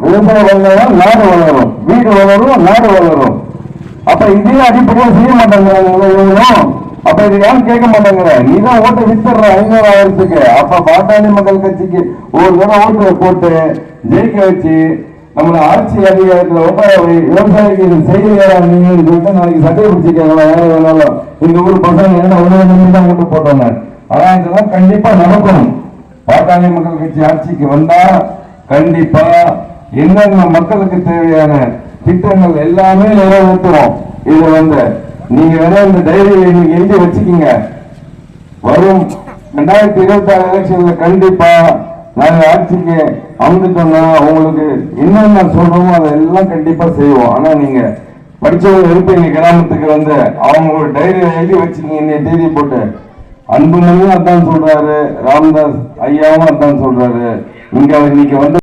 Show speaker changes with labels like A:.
A: விவசாயம் வளரும், நாடு வளரும், வீடு வளரும், நாடு வளரும். அப்ப இதையும் அடிப்படையா செய்ய மாட்டாங்க. அப்ப இது யாரும் கேட்க மாட்டாங்கிற, நீதான் ஓட்டை வித்துடுற 500,000க்கு. அப்ப பாட்டாளி மக்கள் கட்சிக்கு ஒரு தடவை ஓட்டு போட்டு ஜெயிக்க வச்சு நம்மள ஆட்சி அதிகாரத்துல உட்கார விவசாயிக்கு இது செய்யலையா நீங்கன்னு சொல்லிட்டு நாளைக்கு சட்டை பிடிச்சிக்கலாம். யாரும் வேணாலும் இந்த ஊர் பசங்க என்ன உணவு தான் ஓட்டு போட்டோங்க. ஆனா இதெல்லாம் கண்டிப்பா நடக்கணும். பாட்டாளி மக்கள் கட்சி ஆட்சிக்கு வந்தா கண்டிப்பா என்னென்ன மக்களுக்கு தேவையான திட்டங்கள் எல்லாமே நிறைவேற்றுறோம். இது நீங்க வேணா இந்த டைரியை நீங்க எழுதி வச்சுக்கீங்க. வரும் 2026 எலெக்ஷன்ல கண்டிப்பா நாங்க ஆட்சிக்கு அமைந்துட்டோம்னா உங்களுக்கு என்னென்ன சொல்றோமோ அதெல்லாம் கண்டிப்பா செய்வோம். ஆனா நீங்க படிச்சவங்க இருப்பீங்க, கிராமத்துக்கு அவங்களோட டைரியை எழுதி வச்சுக்கீங்க. இன்னைய தேதி போட்டு அன்புமணியும் அதான் சொல்றாரு, ராமதாஸ் ஐயாவும் அதான் சொல்றாரு. இங்க இன்னைக்கு